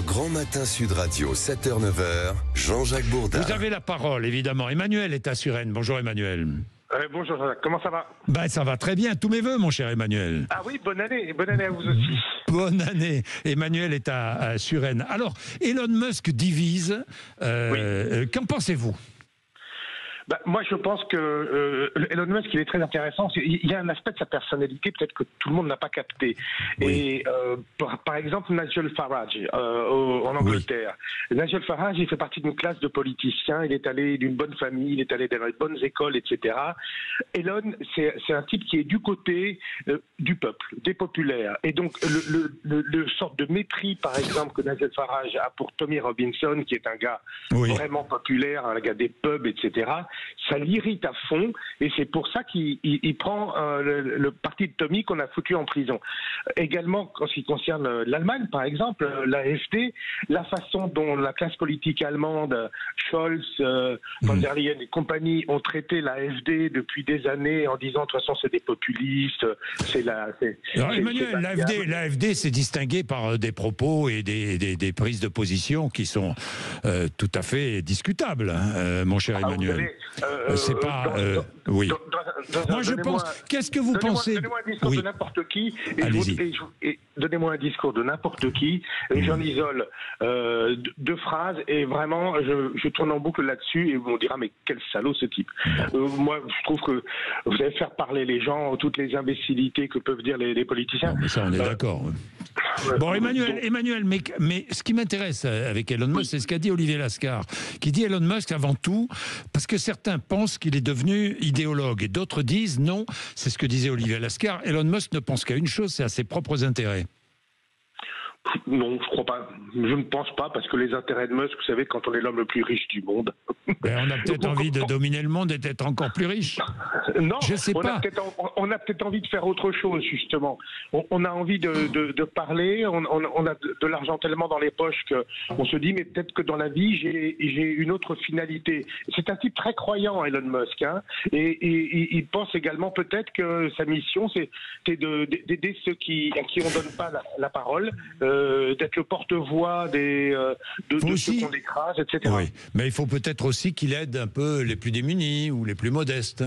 Grand Matin Sud Radio, 7h-9h, Jean-Jacques Bourdin. Vous avez la parole, évidemment. Emmanuel est à Suresnes. Bonjour Emmanuel. Bonjour Jean-Jacques, comment ça va? Ça va très bien. Tous mes voeux, mon cher Emmanuel. Ah oui, bonne année à vous aussi. Bonne année. Emmanuel est à Suresnes. Alors, Elon Musk divise. Oui. Qu'en pensez-vous? Moi, je pense que Elon Musk, il est très intéressant. Il y a un aspect de sa personnalité, peut-être que tout le monde n'a pas capté. Oui. Et par exemple, Nigel Farage en Angleterre. Oui. Nigel Farage, il fait partie d'une classe de politiciens. Il est allé d'une bonne famille, il est allé dans les bonnes écoles, etc. Elon, c'est un type qui est du côté du peuple, des populaires. Et donc, le sort de mépris, par exemple, que Nigel Farage a pour Tommy Robinson, qui est un gars vraiment populaire, un gars des pubs, etc., ça l'irrite à fond, et c'est pour ça qu'il prend le parti de Tommy qu'on a foutu en prison. Également, en ce qui concerne l'Allemagne, par exemple, l'AfD, la façon dont la classe politique allemande, Scholz, Von der Leyen et compagnie ont traité l'AfD depuis des années en disant de toute façon c'est des populistes, Emmanuel, l'AfD s'est distinguée par des propos et des prises de position qui sont tout à fait discutables, mon cher Emmanuel. C'est pas... oui. Moi, je pense... Qu'est-ce que vous pensez? Donnez-moi un discours de n'importe qui. Donnez-moi un discours de n'importe qui. Et j'en isole deux phrases. Et vraiment, je tourne en boucle là-dessus. Et on dira, mais quel salaud ce type. Moi, je trouve que vous allez faire parler les gens, toutes les imbécilités que peuvent dire les politiciens. Non, mais ça, on est d'accord. Bon, Emmanuel, mais ce qui m'intéresse avec Elon Musk, c'est ce qu'a dit Olivier Lascar, qui dit Elon Musk avant tout, parce que certains pensent qu'il est devenu idéologue, et d'autres disent non, c'est ce que disait Olivier Lascar, Elon Musk ne pense qu'à une chose, c'est à ses propres intérêts. Non, je crois pas. Je ne pense pas, parce que les intérêts de Musk, vous savez, quand on est l'homme le plus riche du monde... On a peut-être envie de dominer le monde et d'être encore plus riche. Non, je sais pas. On a peut-être envie de faire autre chose, justement. On a envie de parler, on a de l'argent tellement dans les poches qu'on se dit, mais peut-être que dans la vie, j'ai une autre finalité. C'est un type très croyant, Elon Musk, hein, et il pense également peut-être que sa mission, c'est d'aider ceux à qui on ne donne pas la parole, d'être le porte-voix de ceux qu'on écrase, etc. Oui, mais il faut peut-être aussi qu'il aide un peu les plus démunis ou les plus modestes.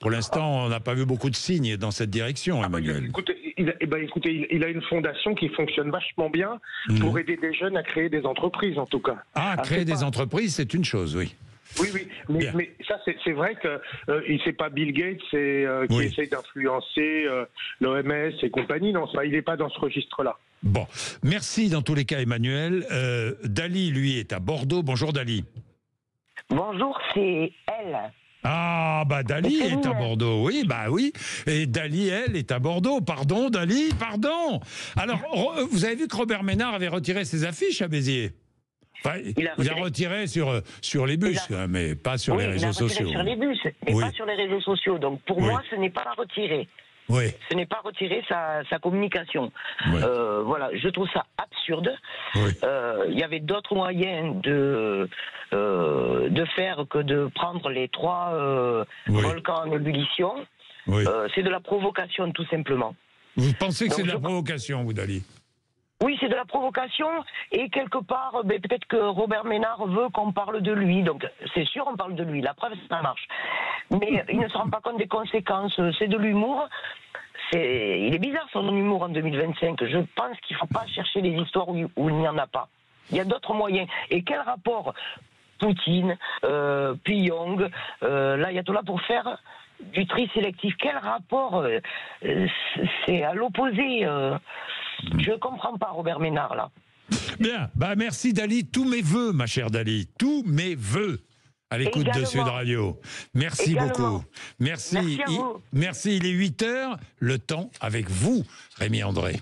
Pour l'instant, on n'a pas vu beaucoup de signes dans cette direction, Emmanuel. Écoutez, il a une fondation qui fonctionne vachement bien pour aider des jeunes à créer des entreprises, en tout cas. Créer des entreprises, c'est une chose, oui. Oui, mais ça, c'est vrai que c'est pas Bill Gates qui essaye d'influencer l'OMS et compagnie. Non, il n'est pas dans ce registre-là. Bon, merci dans tous les cas, Emmanuel. Dali, lui, est à Bordeaux. Bonjour, Dali. Bonjour, c'est elle. Ah, Dali est à Bordeaux, oui. Et Dali, elle, est à Bordeaux. Pardon, Dali, pardon. Alors, vous avez vu que Robert Ménard avait retiré ses affiches à Béziers? Enfin, il a retiré sur les bus, mais pas sur les réseaux sociaux. Sur les bus, mais pas sur les réseaux sociaux. Donc, pour moi, ce n'est pas à retirer. Oui. Ce n'est pas retirer sa communication. Oui. Voilà, je trouve ça absurde. Oui. Il y avait d'autres moyens de faire que de prendre les 3 volcans en ébullition. Oui. C'est de la provocation, tout simplement. Vous pensez que c'est de la provocation, vous, Dali? Oui, c'est de la provocation, et quelque part, peut-être que Robert Ménard veut qu'on parle de lui, donc c'est sûr on parle de lui, la preuve ça marche. Mais il ne se rend pas compte des conséquences, c'est de l'humour, il est bizarre son humour en 2025, je pense qu'il ne faut pas chercher les histoires où il n'y en a pas. Il y a d'autres moyens, et quel rapport Poutine, puis Young, l'ayatollah pour faire du tri sélectif, quel rapport c'est à l'opposé. Je ne comprends pas Robert Ménard là. Bien, merci Dali, tous mes vœux ma chère Dali, tous mes vœux à l'écoute de Sud Radio. Merci beaucoup. Merci à vous. Merci, il est 8h, le temps avec vous Rémi André.